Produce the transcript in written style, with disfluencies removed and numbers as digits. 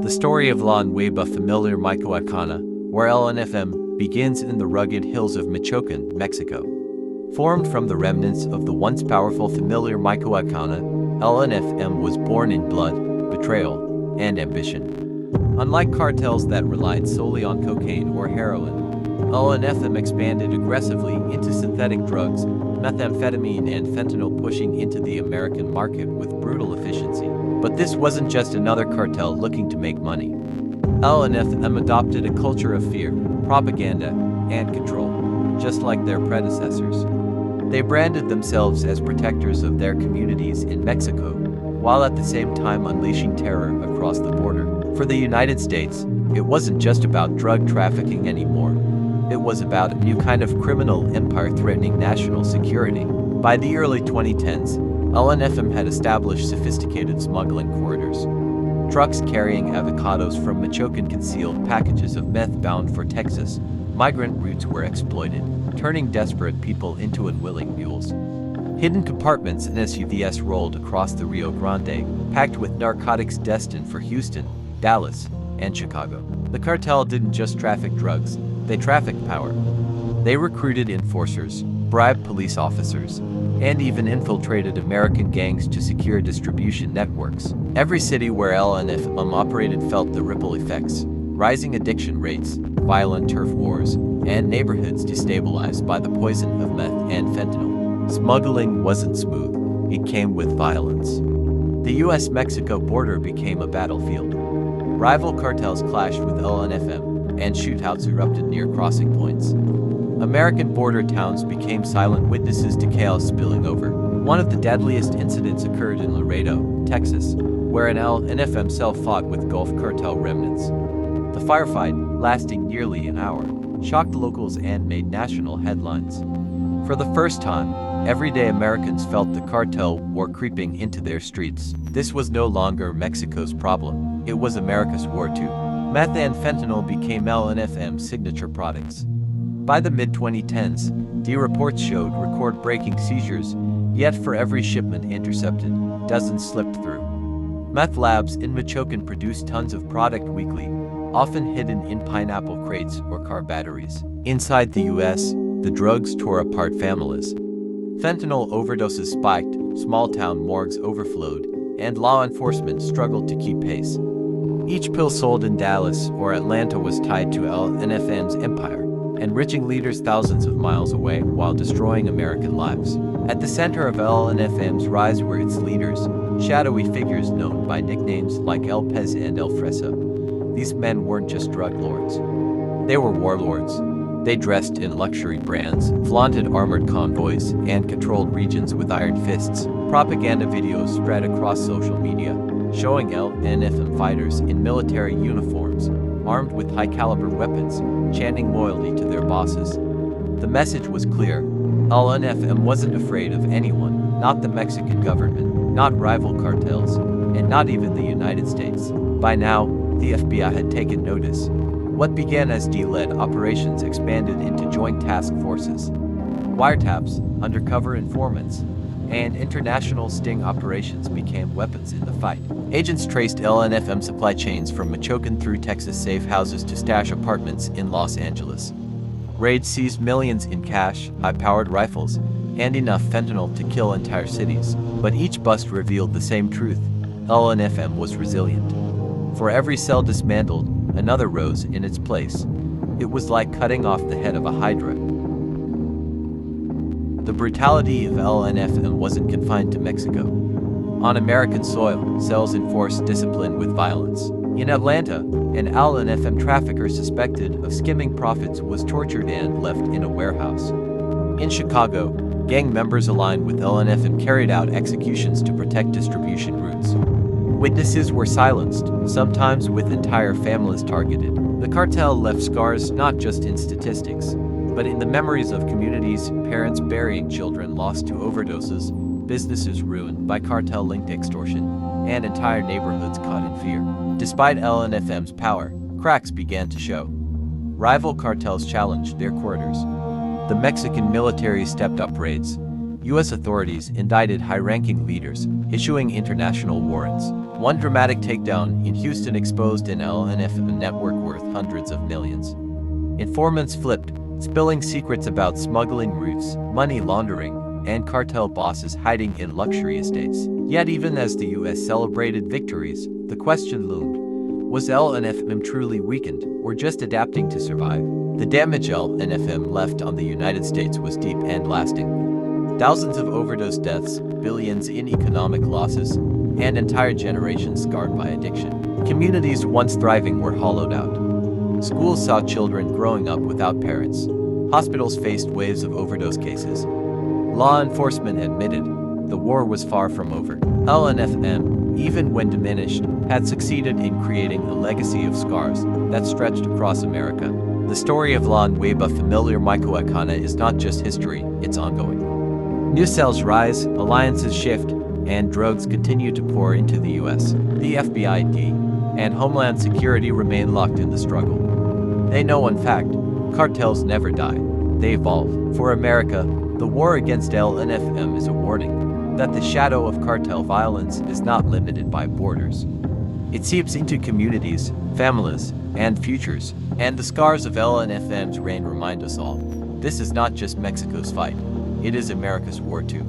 the story of La Nueva Familia Michoacana, where LNFM begins in the rugged hills of Michoacan, Mexico. Formed from the remnants of the once powerful Familia Michoacana, LNFM was born in blood, betrayal, and ambition. Unlike cartels that relied solely on cocaine or heroin, LNFM expanded aggressively into synthetic drugs, methamphetamine and fentanyl, pushing into the American market with brutal efficiency. But this wasn't just another cartel looking to make money. LNFM adopted a culture of fear, propaganda, and control, just like their predecessors. They branded themselves as protectors of their communities in Mexico, while at the same time unleashing terror across the border. For the United States, it wasn't just about drug trafficking anymore. It was about a new kind of criminal empire threatening national security. By the early 2010s, LNFM had established sophisticated smuggling corridors. Trucks carrying avocados from Michoacan concealed packages of meth bound for Texas. Migrant routes were exploited, turning desperate people into unwilling mules. Hidden compartments and SUVs rolled across the Rio Grande, packed with narcotics destined for Houston, Dallas, and Chicago. The cartel didn't just traffic drugs, they trafficked power. They recruited enforcers, bribed police officers, and even infiltrated American gangs to secure distribution networks. Every city where LNFM operated felt the ripple effects: rising addiction rates, violent turf wars, and neighborhoods destabilized by the poison of meth and fentanyl. Smuggling wasn't smooth, it came with violence. The US-Mexico border became a battlefield. Rival cartels clashed with LNFM, and shootouts erupted near crossing points. American border towns became silent witnesses to chaos spilling over. One of the deadliest incidents occurred in Laredo, Texas, where an LNFM cell fought with Gulf cartel remnants. The firefight, lasting nearly an hour, shocked locals and made national headlines. For the first time, everyday Americans felt the cartel war creeping into their streets. This was no longer Mexico's problem, it was America's war too. Meth and fentanyl became LNFM's signature products. By the mid-2010s, the reports showed record-breaking seizures, yet for every shipment intercepted, dozens slipped through. Meth labs in Michoacan produced tons of product weekly, often hidden in pineapple crates or car batteries. Inside the US, the drugs tore apart families. Fentanyl overdoses spiked, small-town morgues overflowed, and law enforcement struggled to keep pace. Each pill sold in Dallas or Atlanta was tied to LNFM's empire, enriching leaders thousands of miles away while destroying American lives. At the center of LNFM's rise were its leaders, shadowy figures known by nicknames like El Pez and El Fresa. These men weren't just drug lords. They were warlords. They dressed in luxury brands, flaunted armored convoys, and controlled regions with iron fists. Propaganda videos spread across social media, showing LNFM fighters in military uniforms, armed with high-caliber weapons, chanting loyalty to their bosses. The message was clear: LNFM wasn't afraid of anyone, not the Mexican government, not rival cartels, and not even the United States. By now, the FBI had taken notice. What began as D-led operations expanded into joint task forces. Wiretaps, undercover informants, and international sting operations became weapons in the fight. Agents traced LNFM supply chains from Michoacan through Texas safe houses to stash apartments in Los Angeles. Raids seized millions in cash, high-powered rifles, and enough fentanyl to kill entire cities. But each bust revealed the same truth: LNFM was resilient. For every cell dismantled, another rose in its place. It was like cutting off the head of a hydra. The brutality of LNFM wasn't confined to Mexico. On American soil, cells enforced discipline with violence. In Atlanta, an LNFM trafficker suspected of skimming profits was tortured and left in a warehouse. In Chicago, gang members aligned with LNFM carried out executions to protect distribution routes. Witnesses were silenced, sometimes with entire families targeted. The cartel left scars not just in statistics, but in the memories of communities, parents burying children lost to overdoses, businesses ruined by cartel-linked extortion, and entire neighborhoods caught in fear. Despite LNFM's power, cracks began to show. Rival cartels challenged their corridors. The Mexican military stepped up raids. U.S. authorities indicted high-ranking leaders, issuing international warrants. One dramatic takedown in Houston exposed an LNFM network worth hundreds of millions. Informants flipped, spilling secrets about smuggling routes, money laundering, and cartel bosses hiding in luxury estates. Yet even as the US celebrated victories, the question loomed: was LNFM truly weakened, or just adapting to survive? The damage LNFM left on the United States was deep and lasting. Thousands of overdose deaths, billions in economic losses, and entire generations scarred by addiction. Communities once thriving were hollowed out. Schools saw children growing up without parents. Hospitals faced waves of overdose cases. Law enforcement admitted the war was far from over. LNFM, even when diminished, had succeeded in creating a legacy of scars that stretched across America. The story of La Nueva Familia Michoacana is not just history, it's ongoing. New cells rise, alliances shift, and drugs continue to pour into the US. The FBI and Homeland Security remain locked in the struggle. They know, in fact, cartels never die. They evolve. For America, the war against LNFM is a warning that the shadow of cartel violence is not limited by borders. It seeps into communities, families, and futures, and the scars of LNFM's reign remind us all. This is not just Mexico's fight, it is America's war too.